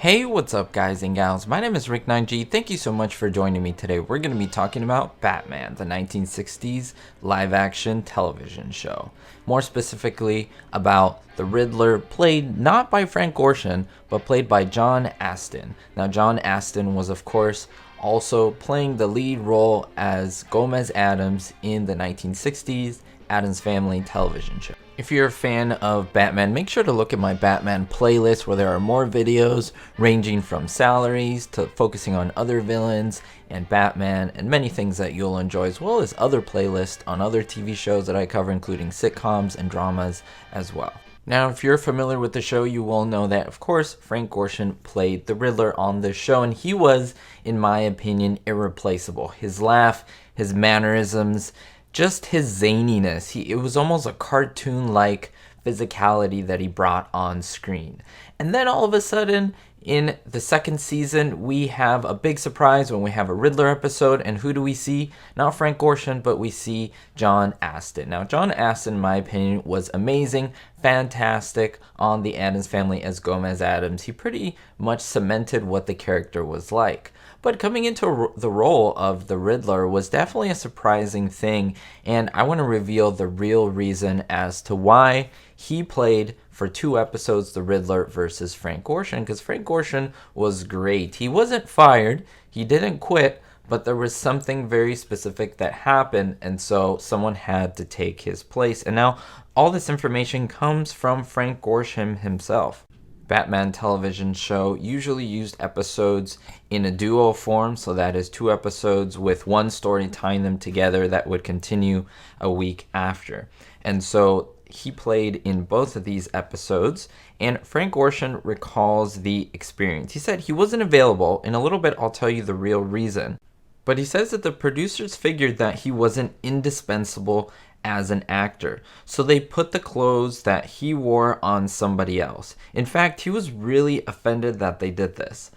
Hey, what's up guys and gals? My name is Rick9G. Thank you so much for joining me today. We're going to be talking about Batman, the 1960s live-action television show. More specifically about the Riddler, played not by Frank Gorshin, but played by John Astin. Now, John Astin was, of course, also playing the lead role as Gomez Addams in the 1960s Addams Family television show. If you're a fan of Batman, make sure to look at my Batman playlist where there are more videos ranging from salaries to focusing on other villains and Batman and many things that you'll enjoy, as well as other playlists on other TV shows that I cover, including sitcoms and dramas as well. Now, if you're familiar with the show, you will know that, of course, Frank Gorshin played the Riddler on this show, and he was, in my opinion, irreplaceable. His laugh, his mannerisms, just his zaniness. It was almost a cartoon-like physicality that he brought on screen. And then all of a sudden, in the second season, we have a big surprise when we have a Riddler episode. And who do we see? Not Frank Gorshin, but we see John Astin. Now, John Astin, in my opinion, was amazing, fantastic on the Addams Family as Gomez Addams. He pretty much cemented what the character was like. But coming into the role of the Riddler was definitely a surprising thing, and I want to reveal the real reason as to why he played for 2 episodes the Riddler versus Frank Gorshin, because Frank Gorshin was great. He wasn't fired, he didn't quit, but there was something very specific that happened, and so someone had to take his place. And now all this information comes from Frank Gorshin himself. Batman television show usually used episodes in a duo form, so that is 2 episodes with one story tying them together that would continue a week after. And so he played in both of these episodes, and Frank Gorshin recalls the experience. He said he wasn't available. In a little bit, I'll tell you the real reason. But he says that the producers figured that he wasn't indispensable as an actor, so they put the clothes that he wore on somebody else. In fact, he was really offended that they did this,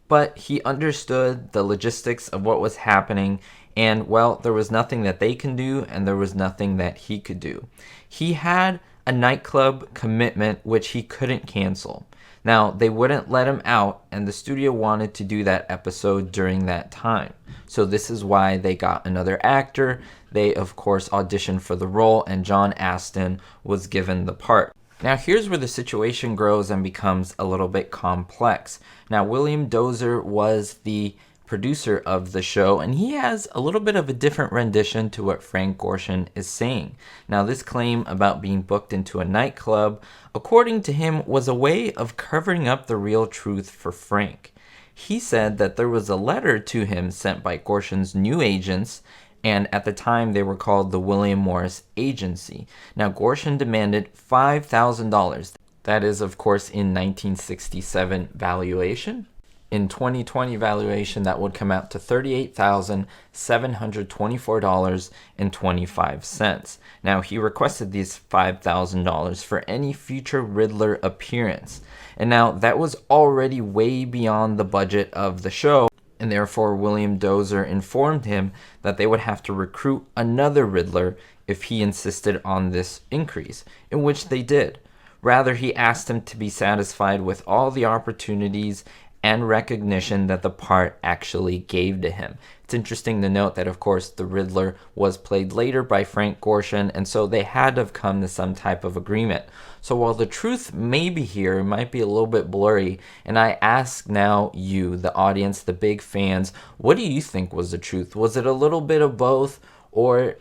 but he understood the logistics of what was happening, and well, there was nothing that they can do and there was nothing that he could do. He had a nightclub commitment which he couldn't cancel. Now, they wouldn't let him out, and the studio wanted to do that episode during that time. So this is why they got another actor. They, of course, auditioned for the role, and John Astin was given the part. Now, here's where the situation grows and becomes a little bit complex. Now, William Dozier was the producer of the show, and he has a little bit of a different rendition to what Frank Gorshin is saying. Now, this claim about being booked into a nightclub, according to him, was a way of covering up the real truth for Frank. He said that there was a letter to him sent by Gorshin's new agents, and at the time they were called the William Morris Agency. Now, Gorshin demanded $5,000. That is, of course, in 1967 valuation. In 2020 valuation, that would come out to $38,724.25. Now, he requested these $5,000 for any future Riddler appearance. And now, that was already way beyond the budget of the show, and therefore William Dozier informed him that they would have to recruit another Riddler if he insisted on this increase, in which they did. Rather, he asked him to be satisfied with all the opportunities and recognition that the part actually gave to him. It's interesting to note that, of course, the Riddler was played later by Frank Gorshin, and so they had to have come to some type of agreement. So while the truth may be here, it might be a little bit blurry, and I ask now you, the audience, the big fans, what do you think was the truth? Was it a little bit of both, or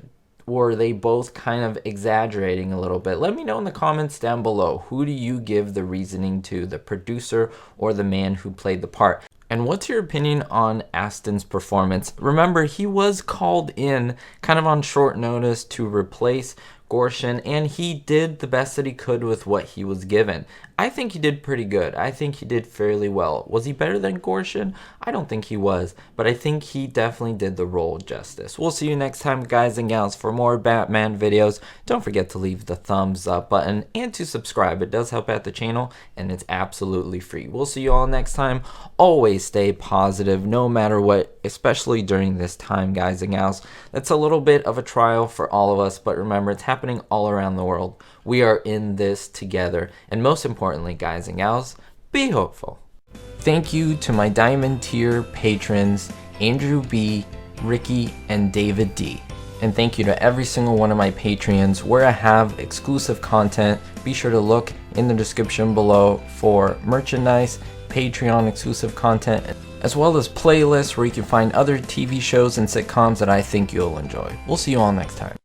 were they both kind of exaggerating a little bit? Let me know in the comments down below. Who do you give the reasoning to, the producer or the man who played the part? And what's your opinion on Astin's performance? Remember, he was called in kind of on short notice to replace Gorshin, and he did the best that he could with what he was given. I think he did pretty good. I think he did fairly well. Was he better than Gorshin? I don't think he was, but I think he definitely did the role justice. We'll see you next time, guys and gals, for more Batman videos. Don't forget to leave the thumbs up button and to subscribe. It does help out the channel, and it's absolutely free. We'll see you all next time. Always stay positive, no matter what, especially during this time, guys and gals. That's a little bit of a trial for all of us, but remember, it's happening all around the world. We are in this together, and most importantly, guys and gals, be hopeful. Thank you to my Diamond tier patrons, Andrew B, Ricky, and David D. And thank you to every single one of my Patreons where I have exclusive content. Be sure to look in the description below for merchandise, Patreon exclusive content, as well as playlists where you can find other TV shows and sitcoms that I think you'll enjoy. We'll see you all next time.